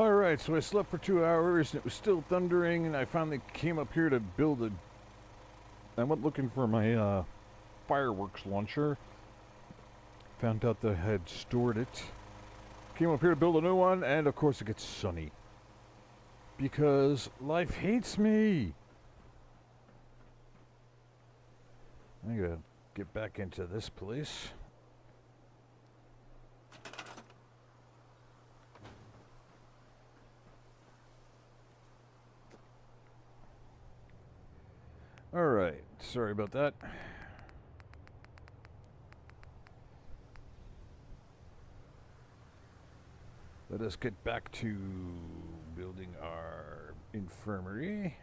Alright, so I slept for 2 hours and it was still thundering, and I finally came up here to build a... I went looking for my fireworks launcher. Found out that I had stored it. Came up here to build a new one, and of course it gets sunny. Because life hates me! I gotta get back into this place. Alright, sorry about that. Let us get back to building our infirmary.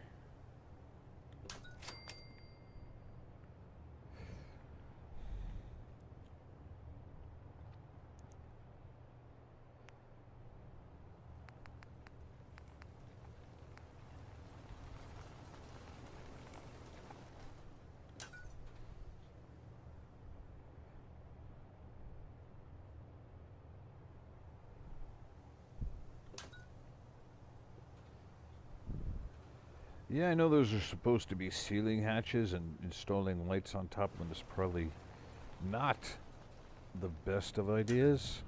Yeah, I know those are supposed to be ceiling hatches, and installing lights on top of them is probably not the best of ideas.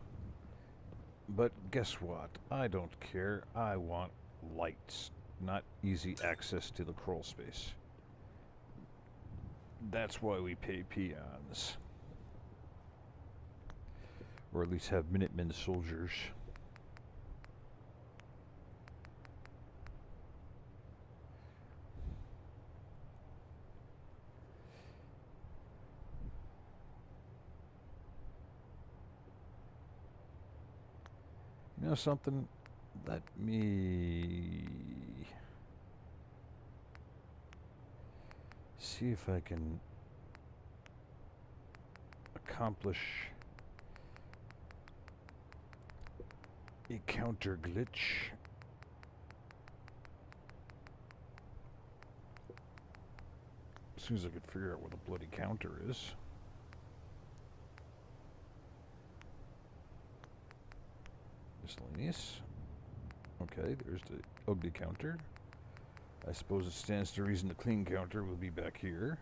But guess what? I don't care. I want lights, not easy access to the crawl space. That's why we pay peons. Or at least have Minutemen soldiers. You know something? Let me see if I can accomplish a counter glitch. As soon as I could figure out where the bloody counter is. Miscellaneous. Okay, there's the ugly counter. I suppose it stands to reason the clean counter will be back here.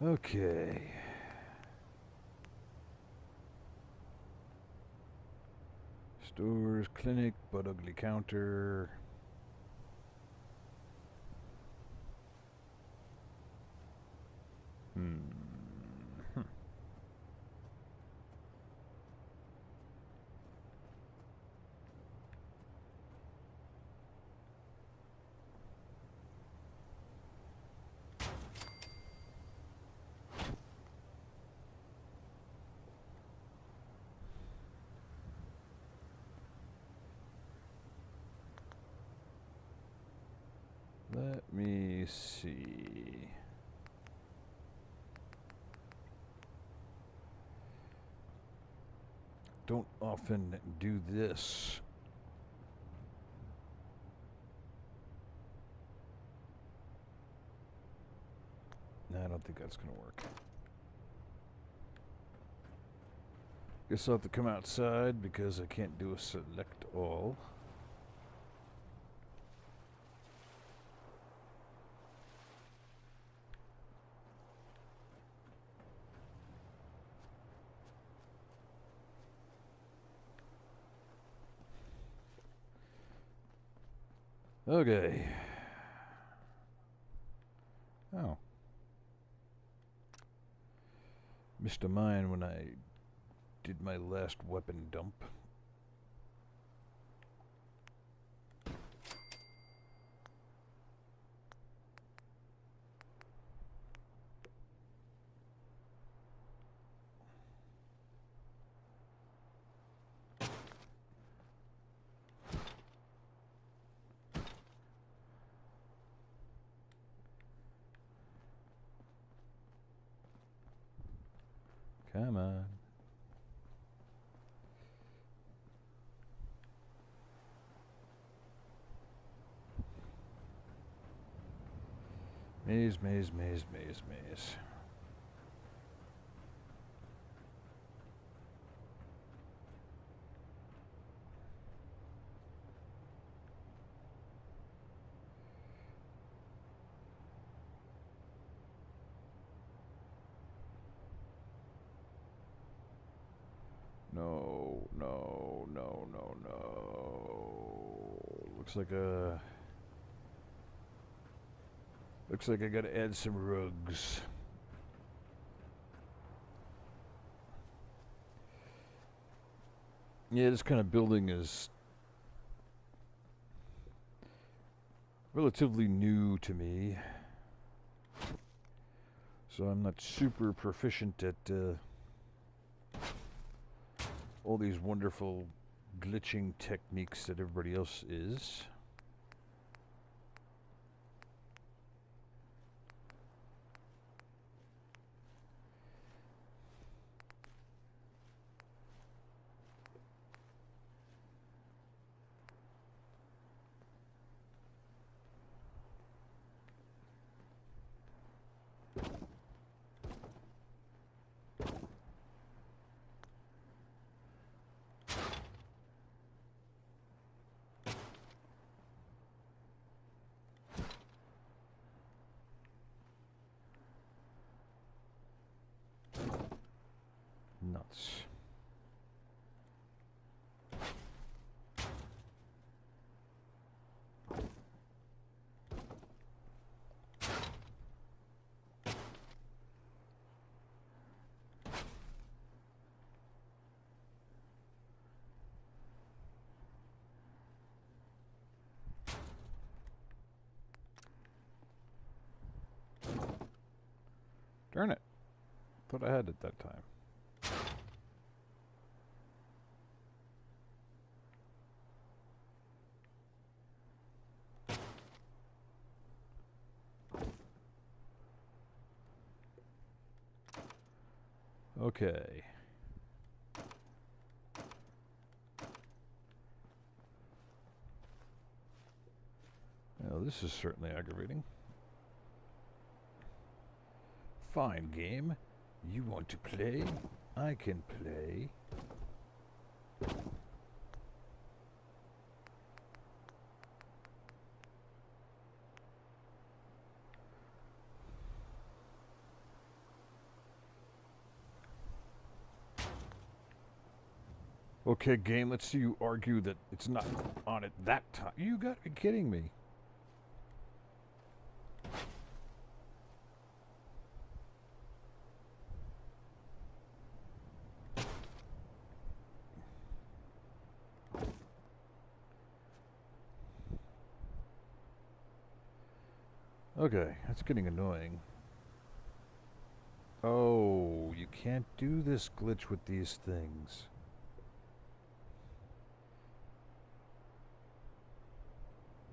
Okay. Stores, clinic, but ugly counter. Let me see. Don't often do this. No, I don't think that's going to work. Guess I'll have to come outside because I can't do a select all. Okay. Oh. Missed a mine when I did my last weapon dump. Come on. Maze, maze, maze, maze, maze. No, no, no, no, no. Looks like I gotta add some rugs. Yeah, this kind of building is relatively new to me. So I'm not super proficient at all these wonderful glitching techniques that everybody else is. Nuts. Darn it. Thought I had it that time. Okay. Well, this is certainly aggravating. Fine game. You want to play? I can play. Okay, game, let's see you argue that it's not on it that time. You gotta be kidding me. Okay, that's getting annoying. Oh, you can't do this glitch with these things.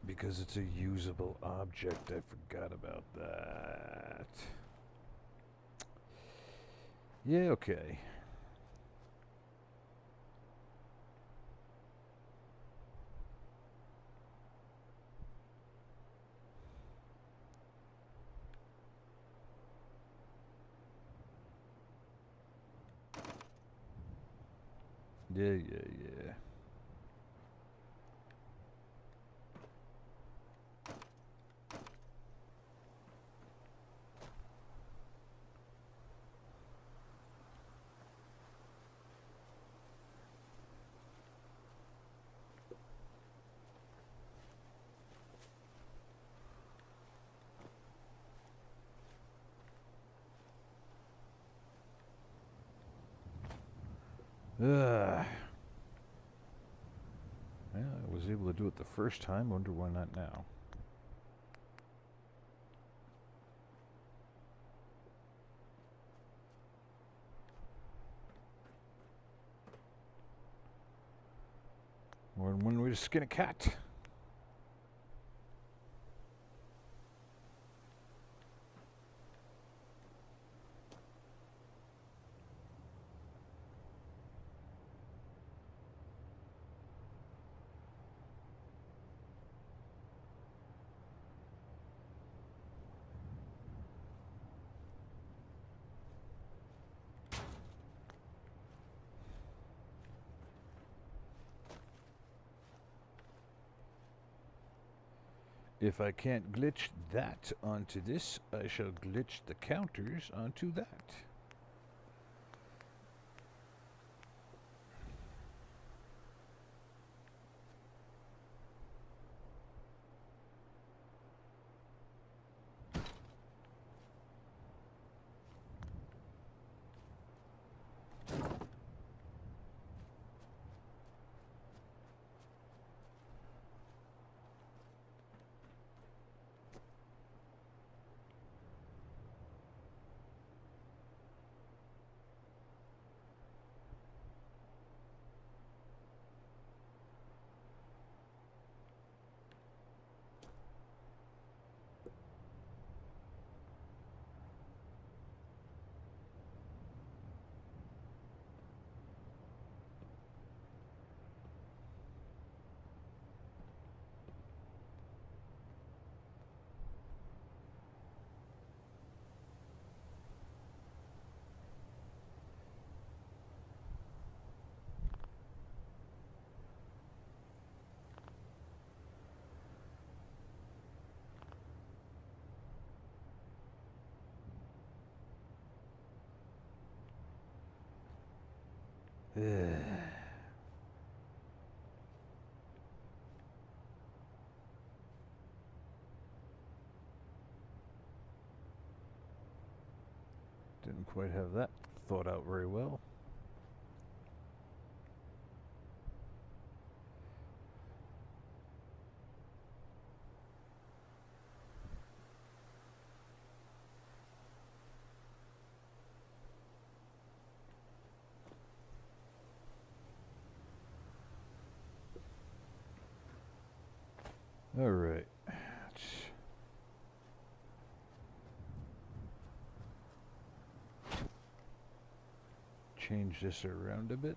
Because it's a usable object. I forgot about that. Yeah, okay. Yeah. Ugh. Yeah, I was able to do it the first time. Wonder why not now. More than one way to skin a cat. If I can't glitch that onto this, I shall glitch the counters onto that. Didn't quite have that thought out very well. All right. Change this around a bit.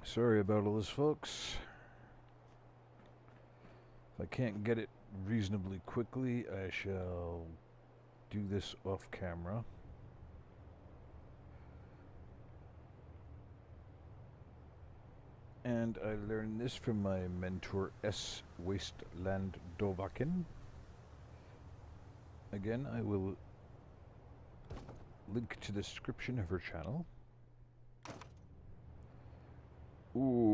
Sorry about all this, folks. If I can't get it reasonably quickly, I shall do this off camera. And I learned this from my mentor S. Wasteland Dovakin. Again, I will link to the description of her channel. Ooh,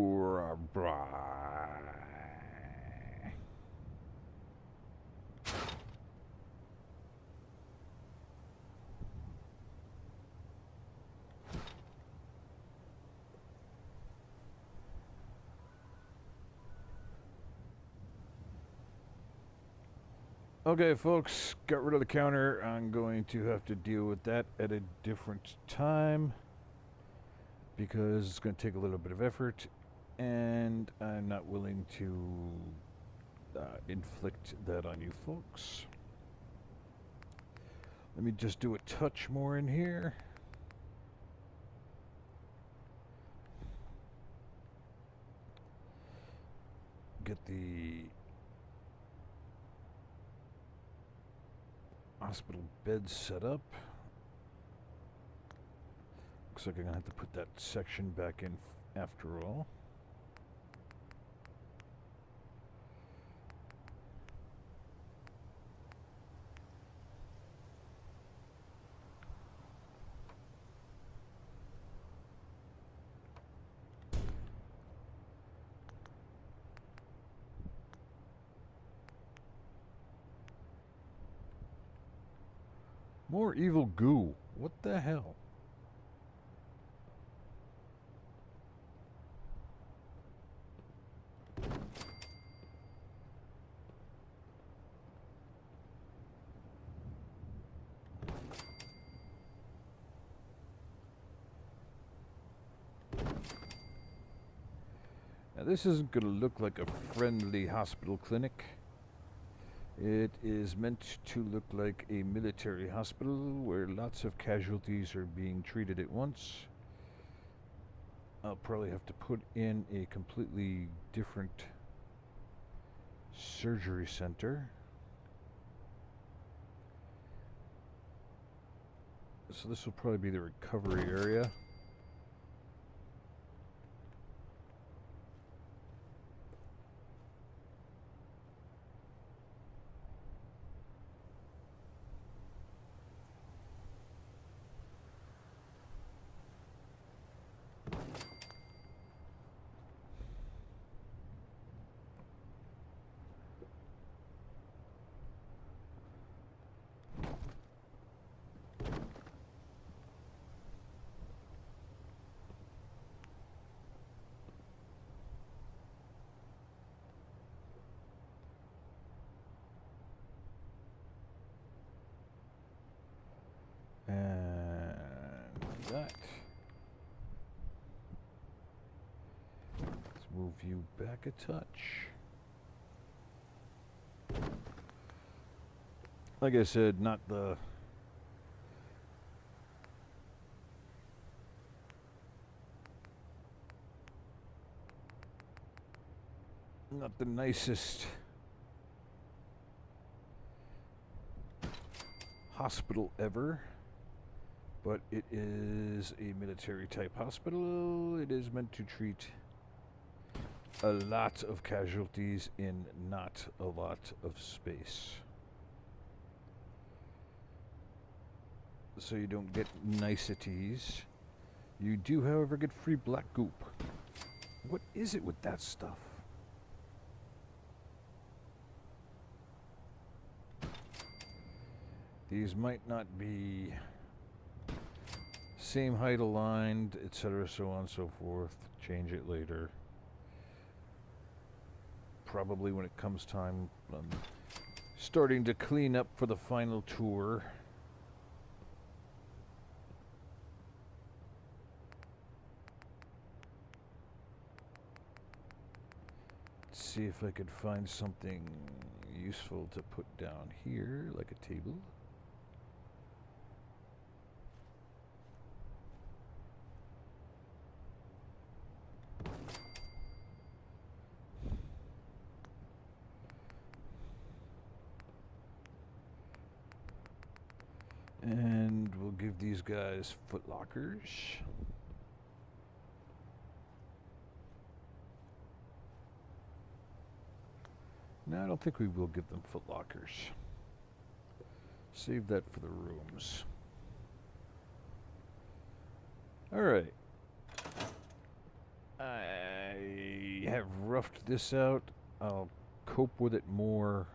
okay, folks, got rid of the counter. I'm going to have to deal with that at a different time because it's going to take a little bit of effort, and I'm not willing to inflict that on you folks. Let me just do a touch more in here. Get the hospital bed set up. Looks like I'm gonna have to put that section back in after all. More evil goo. What the hell? Now this isn't going to look like a friendly hospital clinic. It is meant to look like a military hospital where lots of casualties are being treated at once. I'll probably have to put in a completely different surgery center. So this will probably be the recovery area. And that. Let's move you back a touch. Like I said, not the nicest hospital ever, but it is a military type hospital. It is meant to treat a lot of casualties in not a lot of space. So you don't get niceties. You do, however, get free black goop. What is it with that stuff? These might not be same height aligned, etc., so on and so forth. Change it later. Probably when it comes time. I'm starting to clean up for the final tour. Let's see if I could find something useful to put down here, like a table. And we'll give these guys foot lockers. No, I don't think we will give them foot lockers. Save that for the rooms. Alright. I have roughed this out. I'll cope with it more.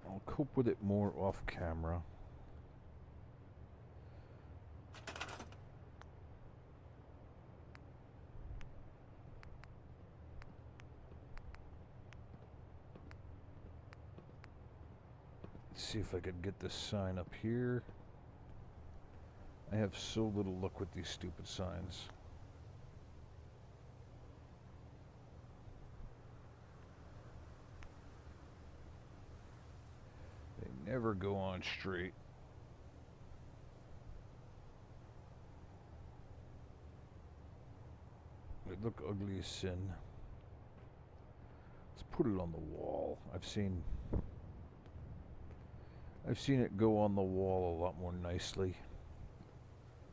I'll cope with it more off camera. Let's see if I could get this sign up here. I have so little luck with these stupid signs. They never go on straight. They look ugly as sin. Let's put it on the wall. I've seen it go on the wall a lot more nicely.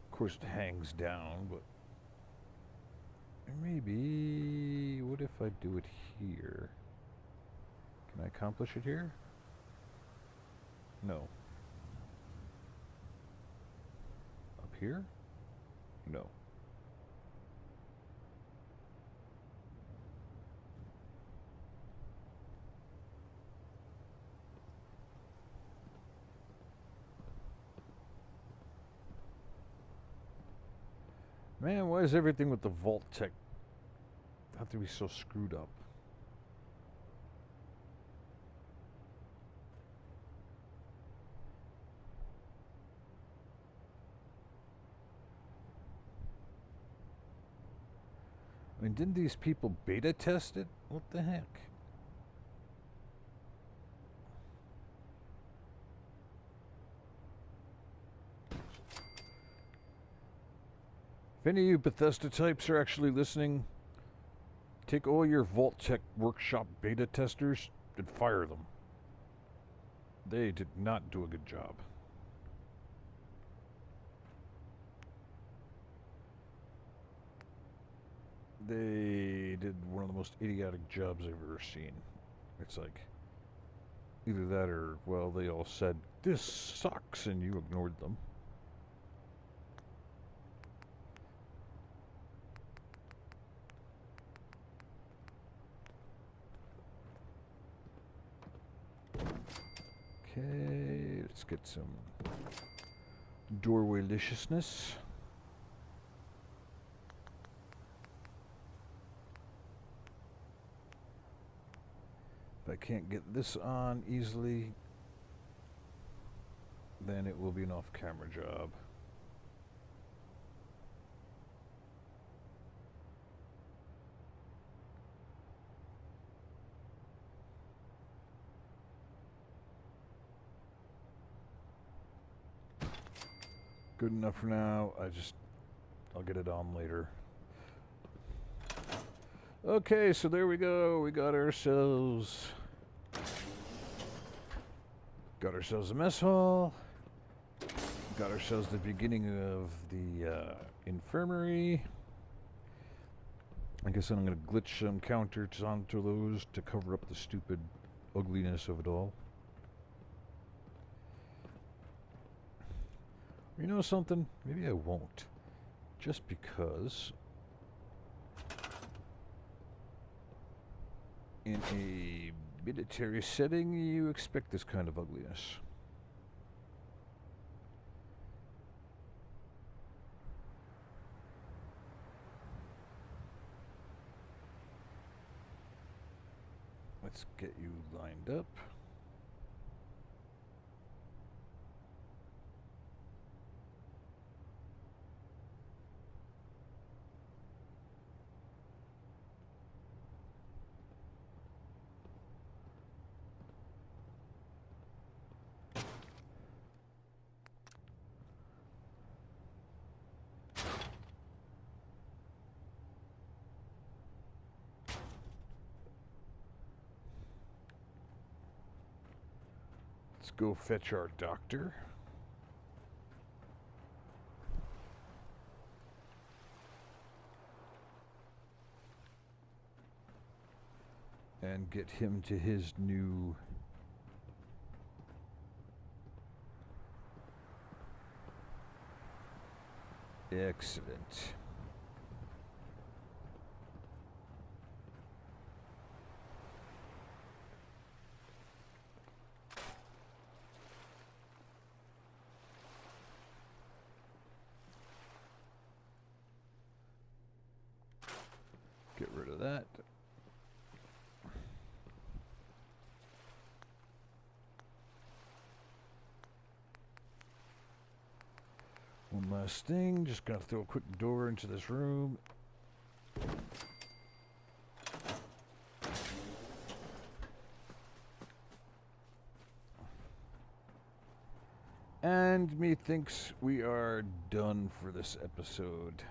Of course, it hangs down, but maybe. What if I do it here? Can I accomplish it here? No. Up here? No. Man, why is everything with the Vault Tech have to be so screwed up? I mean, didn't these people beta test it? What the heck? If any of you Bethesda types are actually listening, take all your Vault Tech Workshop beta testers and fire them. They did not do a good job. They did one of the most idiotic jobs I've ever seen. It's like, either that or, well, they all said, this sucks, and you ignored them. Okay, let's get some doorway-liciousness. If I can't get this on easily, then it will be an off-camera job. Good enough for now. I'll get it on later. Okay, so there we go. We got ourselves a mess hall. Got ourselves the beginning of the infirmary. I guess I'm going to glitch some counters onto those to cover up the stupid ugliness of it all. You know something? Maybe I won't. Just because in a military setting, you expect this kind of ugliness. Let's get you lined up. Let's go fetch our doctor. And get him to his new excellent. Get rid of that. One last thing, just gonna throw a quick door into this room. And methinks we are done for this episode.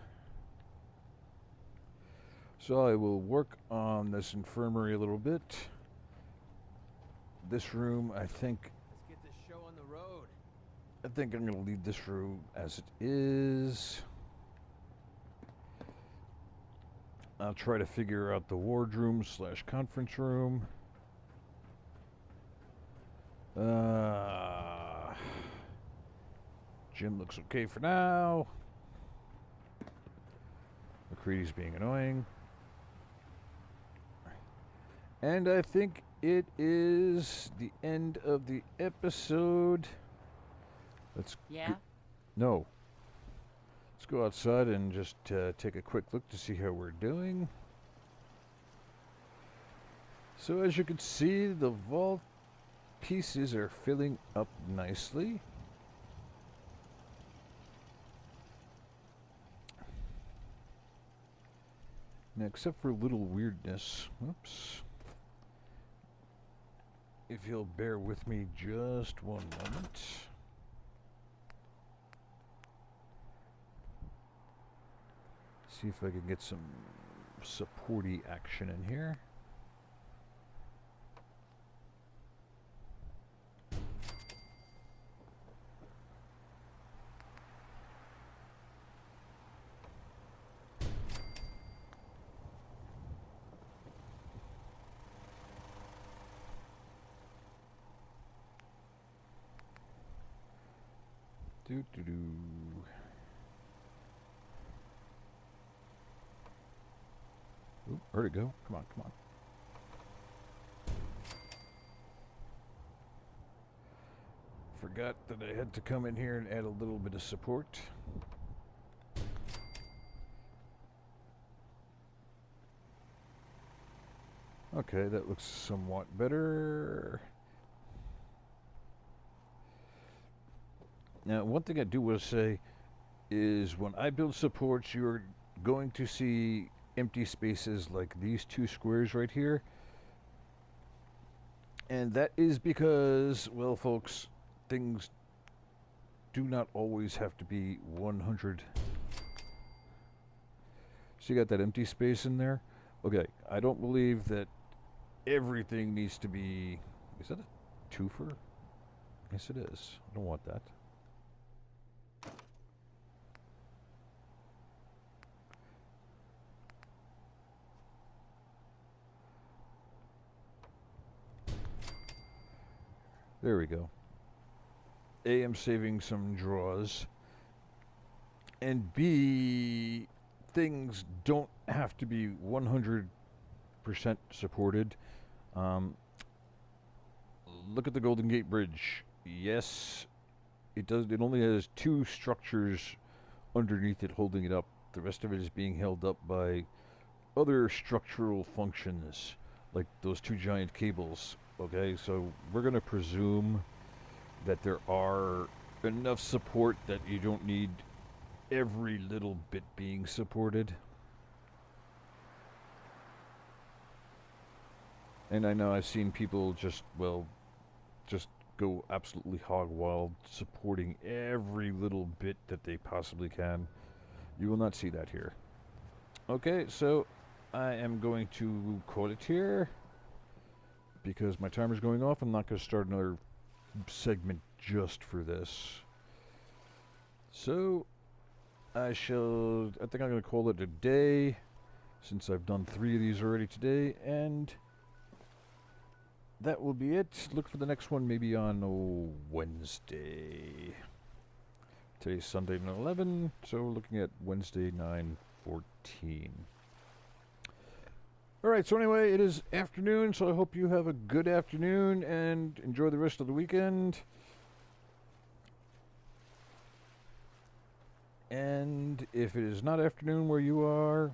So I will work on this infirmary a little bit. This room, I think... Let's get this show on the road. I think I'm going to leave this room as it is. I'll try to figure out the wardroom / conference room. Gym looks okay for now. McCready's being annoying. And I think it is the end of the episode. Let's... Yeah? No. Let's go outside and just take a quick look to see how we're doing. So as you can see, the vault pieces are filling up nicely. Now, except for a little weirdness, whoops. If you'll bear with me just one moment. See if I can get some supporty action in here. Do. Oop, where'd it go? Come on, come on. Forgot that I had to come in here and add a little bit of support. Okay, that looks somewhat better. Now, one thing I do want to say is when I build supports, you're going to see empty spaces like these two squares right here. And that is because, well, folks, things do not always have to be 100. So you got that empty space in there? Okay, I don't believe that everything needs to be... Is that a twofer? Yes, it is. I don't want that. There we go. A, I'm saving some draws. And B, things don't have to be 100% supported. Look at the Golden Gate Bridge. Yes, it does. It only has two structures underneath it holding it up. The rest of it is being held up by other structural functions, like those two giant cables. Okay, so we're going to presume that there are enough support that you don't need every little bit being supported. And I know I've seen people just go absolutely hog wild supporting every little bit that they possibly can. You will not see that here. Okay, so I am going to call it here. Because my timer's going off, I'm not going to start another segment just for this. So, I think I'm going to call it a day, since I've done 3 of these already today, and that will be it. Look for the next one maybe on Wednesday. Today's Sunday 9/11, so we're looking at Wednesday 9/14. Alright, so anyway, it is afternoon, so I hope you have a good afternoon and enjoy the rest of the weekend. And if it is not afternoon where you are,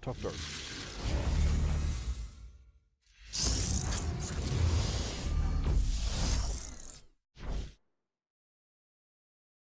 talk dark.